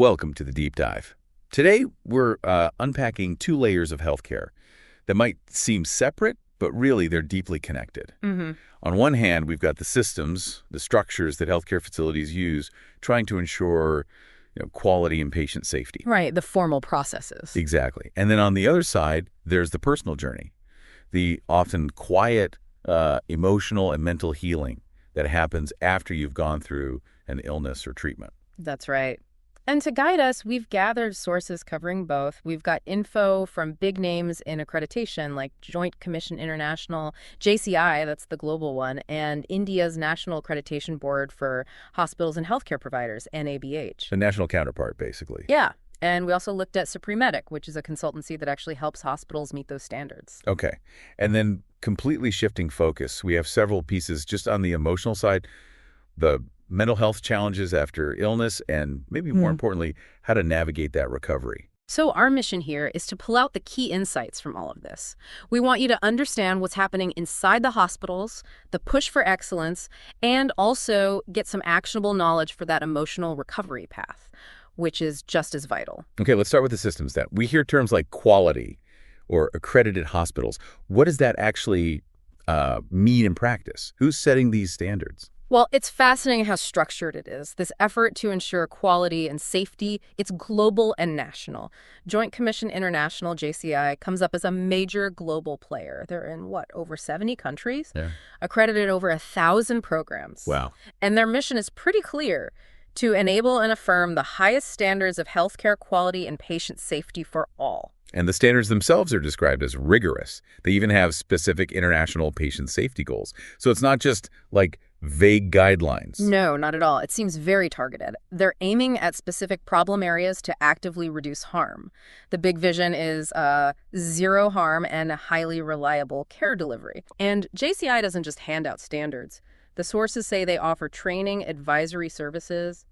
Welcome to the Deep Dive. Today, we're unpacking two layers of healthcare that might seem separate, but really they're deeply connected. On one hand, we've got the systems, the structures that healthcare facilities use, trying to ensure quality and patient safety. Right, the formal processes. Exactly. And then on the other side, there's the personal journey, the often quiet, emotional and mental healing that happens after you've gone through an illness or treatment. That's right. And to guide us, we've gathered sources covering both. We've got info from big names in accreditation like Joint Commission International, JCI, that's the global one, and India's National Accreditation Board for Hospitals and Healthcare Providers, NABH. The national counterpart, basically. Yeah. And we also looked at Supremedic, which is a consultancy that actually helps hospitals meet those standards. Okay. And then completely shifting focus, we have several pieces just on the emotional side, the mental health challenges after illness, and maybe more importantly, how to navigate that recovery. So our mission here is to pull out the key insights from all of this. We want you to understand what's happening inside the hospitals, the push for excellence, and also get some actionable knowledge for that emotional recovery path, which is just as vital. Okay, let's start with the systems then. We hear terms like quality or accredited hospitals. What does that actually mean in practice? Who's setting these standards? Well, it's fascinating how structured it is. This effort to ensure quality and safety, it's global and national. Joint Commission International, JCI, comes up as a major global player. They're in, over 70 countries? Yeah. Accredited over 1,000 programs. Wow. And their mission is pretty clear: to enable and affirm the highest standards of healthcare quality and patient safety for all. And the standards themselves are described as rigorous. They even have specific international patient safety goals. So it's not just like vague guidelines. No, not at all. It seems very targeted. They're aiming at specific problem areas to actively reduce harm. The big vision is zero harm and highly reliable care delivery. And JCI doesn't just hand out standards. The sources say they offer training, advisory services,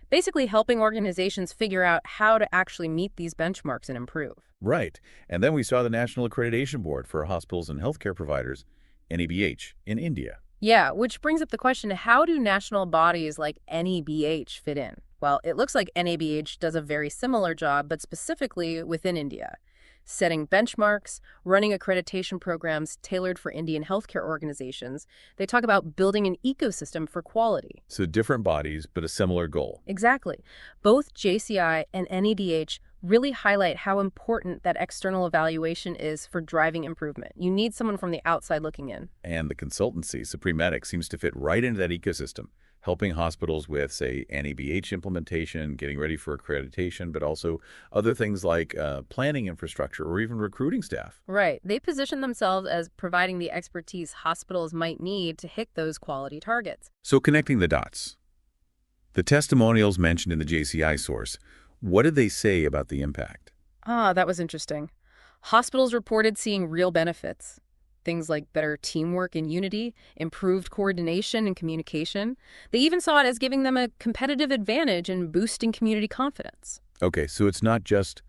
basically helping organizations figure out how to actually meet these benchmarks and improve. Right. And then we saw the National Accreditation Board for Hospitals and Healthcare Providers, NABH, in India. Yeah, which brings up the question, how do national bodies like NABH fit in? Well, it looks like NABH does a very similar job, but specifically within India, setting benchmarks, running accreditation programs tailored for Indian healthcare organizations. They talk about building an ecosystem for quality. So different bodies, but a similar goal. Exactly. Both JCI and NABH really highlight how important that external evaluation is for driving improvement. You need someone from the outside looking in. And the consultancy, Supremedic, seems to fit right into that ecosystem, helping hospitals with, say, NABH implementation, getting ready for accreditation, but also other things like planning infrastructure or even recruiting staff. Right. They position themselves as providing the expertise hospitals might need to hit those quality targets. So connecting the dots. The testimonials mentioned in the JCI source, what did they say about the impact? That was interesting. Hospitals reported seeing real benefits. Things like better teamwork and unity, improved coordination and communication. They even saw it as giving them a competitive advantage and boosting community confidence. Okay, so it's not just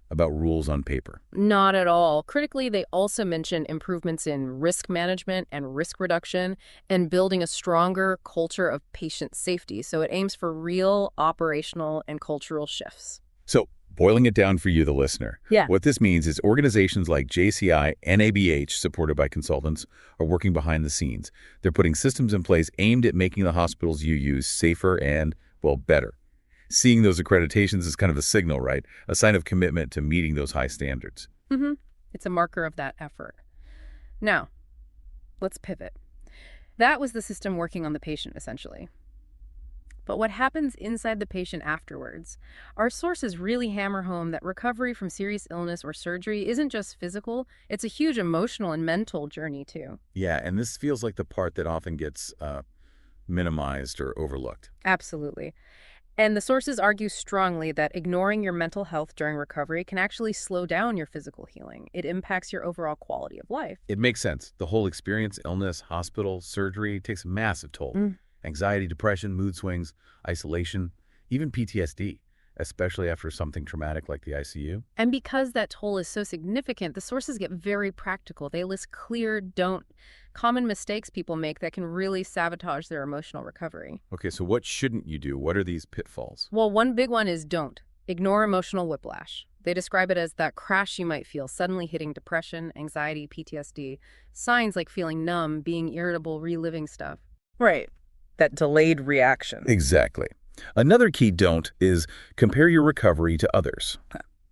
about rules on paper. Not at all. Critically, they also mentioned improvements in risk management and risk reduction and building a stronger culture of patient safety. So it aims for real operational and cultural shifts. So boiling it down for you, the listener, what this means is organizations like JCI and NABH, supported by consultants, are working behind the scenes. They're putting systems in place aimed at making the hospitals you use safer and, better. Seeing those accreditations is kind of a signal, right? A sign of commitment to meeting those high standards. It's a marker of that effort. Now, let's pivot. That was the system working on the patient, essentially. But what happens inside the patient afterwards? Our sources really hammer home that recovery from serious illness or surgery isn't just physical, it's a huge emotional and mental journey, too. Yeah, and this feels like the part that often gets minimized or overlooked. Absolutely. And the sources argue strongly that ignoring your mental health during recovery can actually slow down your physical healing. It impacts your overall quality of life. It makes sense. The whole experience, illness, hospital, surgery, takes a massive toll. Anxiety, depression, mood swings, isolation, even PTSD, especially after something traumatic like the ICU. And because that toll is so significant, the sources get very practical. They list clear, don't common mistakes people make that can really sabotage their emotional recovery. Okay, so what shouldn't you do? What are these pitfalls? Well, one big one is don't. Ignore emotional whiplash. They describe it as that crash you might feel suddenly hitting depression, anxiety, PTSD, signs like feeling numb, being irritable, reliving stuff. Right. That delayed reaction. Exactly. Another key don't is compare your recovery to others.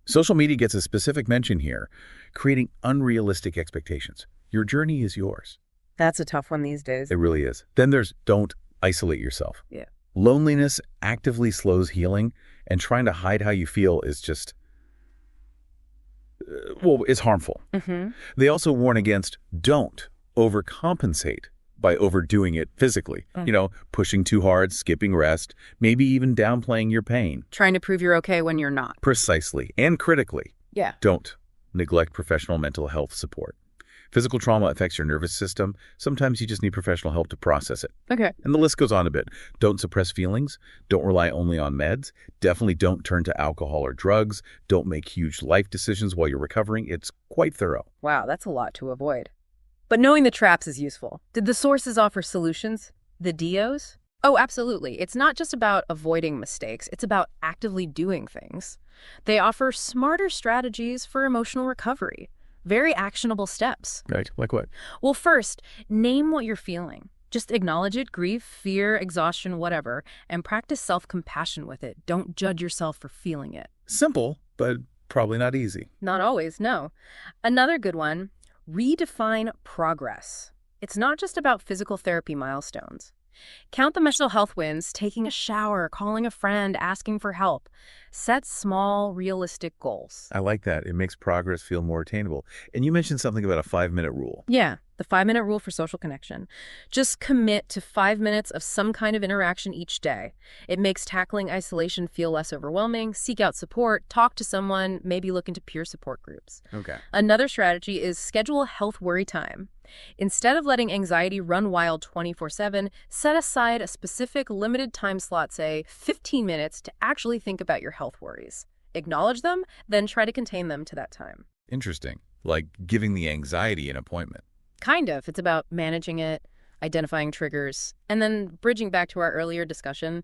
Social media gets a specific mention here, creating unrealistic expectations. Your journey is yours. That's a tough one these days. It really is. Then there's don't isolate yourself. Yeah. Loneliness actively slows healing, and trying to hide how you feel is just, it's harmful. They also warn against don't overcompensate by overdoing it physically. Pushing too hard, skipping rest, maybe even downplaying your pain. Trying to prove you're okay when you're not. Precisely. And critically, don't neglect professional mental health support. Physical trauma affects your nervous system. Sometimes you just need professional help to process it. Okay. And the list goes on a bit. Don't suppress feelings. Don't rely only on meds. Definitely don't turn to alcohol or drugs. Don't make huge life decisions while you're recovering. It's quite thorough. Wow, that's a lot to avoid. But knowing the traps is useful. Did the sources offer solutions? The DOs? Oh, absolutely. It's not just about avoiding mistakes. It's about actively doing things. They offer smarter strategies for emotional recovery. Very actionable steps. Right. Like what? Well, first, name what you're feeling. Just acknowledge it, grief, fear, exhaustion, whatever, and practice self-compassion with it. Don't judge yourself for feeling it. Simple, but probably not easy. Not always, no. Another good one, redefine progress. It's not just about physical therapy milestones. Count the mental health wins, taking a shower, calling a friend, asking for help. Set small, realistic goals. I like that. It makes progress feel more attainable. And you mentioned something about a 5-minute rule. Yeah, the 5-minute rule for social connection. Just commit to 5 minutes of some kind of interaction each day. It makes tackling isolation feel less overwhelming. Seek out support, talk to someone, maybe look into peer support groups. Okay. Another strategy is schedule health worry time. Instead of letting anxiety run wild 24/7, set aside a specific limited time slot, say 15 minutes, to actually think about your health worries. Acknowledge them, then try to contain them to that time. Interesting. Like giving the anxiety an appointment. Kind of. It's about managing it, identifying triggers, and then bridging back to our earlier discussion,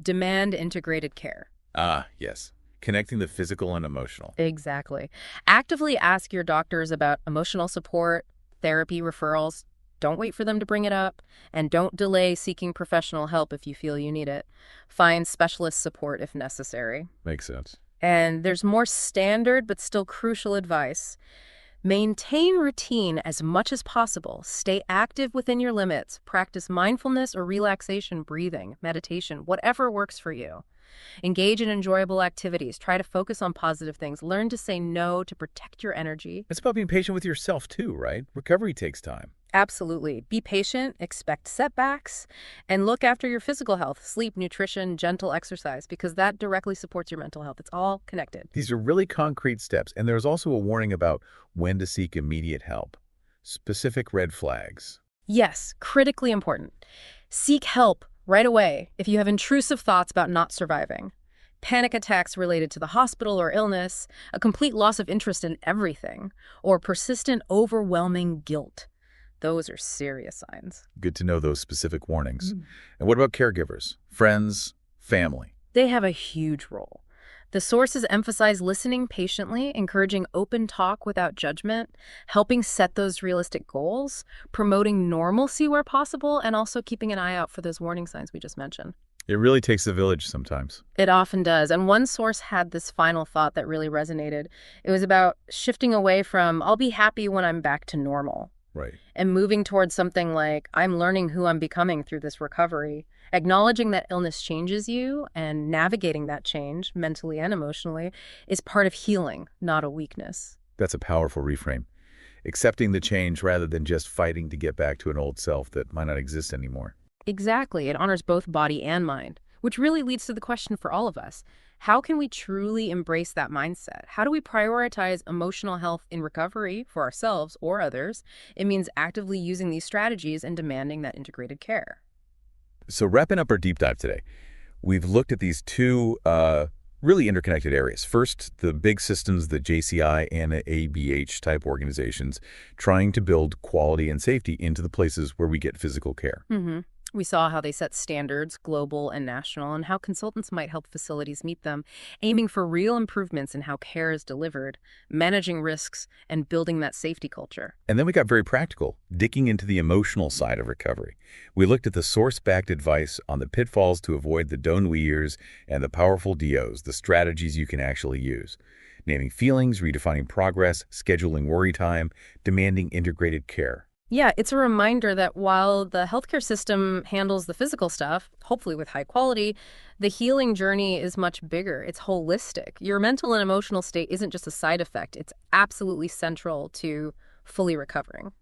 demand integrated care. Ah, yes. Connecting the physical and emotional. Exactly. Actively ask your doctors about emotional support, therapy referrals. Don't wait for them to bring it up, and don't delay seeking professional help if you feel you need it. Find specialist support if necessary. Makes sense. And there's more standard but still crucial advice. Maintain routine as much as possible. Stay active within your limits. Practice mindfulness or relaxation, breathing, meditation, whatever works for you. Engage in enjoyable activities. Try to focus on positive things. Learn to say no to protect your energy. It's about being patient with yourself too, right? Recovery takes time. Absolutely. Be patient, expect setbacks, and look after your physical health, sleep, nutrition, gentle exercise, because that directly supports your mental health. It's all connected. These are really concrete steps, and there's also a warning about when to seek immediate help. Specific red flags. Yes, critically important. Seek help right away if you have intrusive thoughts about not surviving. Panic attacks related to the hospital or illness, a complete loss of interest in everything, or persistent, overwhelming guilt. Those are serious signs. Good to know those specific warnings. And what about caregivers, friends, family? They have a huge role. The sources emphasize listening patiently, encouraging open talk without judgment, helping set those realistic goals, promoting normalcy where possible, and also keeping an eye out for those warning signs we just mentioned. It really takes a village sometimes. It often does. And one source had this final thought that really resonated. It was about shifting away from, I'll be happy when I'm back to normal. Right. And moving towards something like, I'm learning who I'm becoming through this recovery. Acknowledging that illness changes you and navigating that change, mentally and emotionally, is part of healing, not a weakness. That's a powerful reframe. Accepting the change rather than just fighting to get back to an old self that might not exist anymore. Exactly. It honors both body and mind, which really leads to the question for all of us. How can we truly embrace that mindset? How do we prioritize emotional health in recovery for ourselves or others? It means actively using these strategies and demanding that integrated care. So wrapping up our deep dive today, we've looked at these two really interconnected areas. First, the big systems, the JCI and ABH type organizations, trying to build quality and safety into the places where we get physical care. We saw how they set standards, global and national, and how consultants might help facilities meet them, aiming for real improvements in how care is delivered, managing risks, and building that safety culture. And then we got very practical, digging into the emotional side of recovery. We looked at the source-backed advice on the pitfalls to avoid the don't we years and the powerful DOs, the strategies you can actually use. Naming feelings, redefining progress, scheduling worry time, demanding integrated care. Yeah, it's a reminder that while the healthcare system handles the physical stuff, hopefully with high quality, the healing journey is much bigger. It's holistic. Your mental and emotional state isn't just a side effect. It's absolutely central to fully recovering.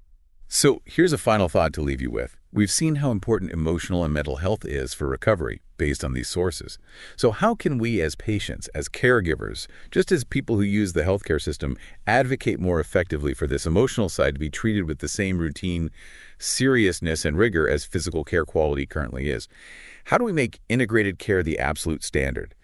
So here's a final thought to leave you with. We've seen how important emotional and mental health is for recovery based on these sources. So how can we as patients, as caregivers, just as people who use the healthcare system, advocate more effectively for this emotional side to be treated with the same routine, seriousness, and rigor as physical care quality currently is? How do we make integrated care the absolute standard?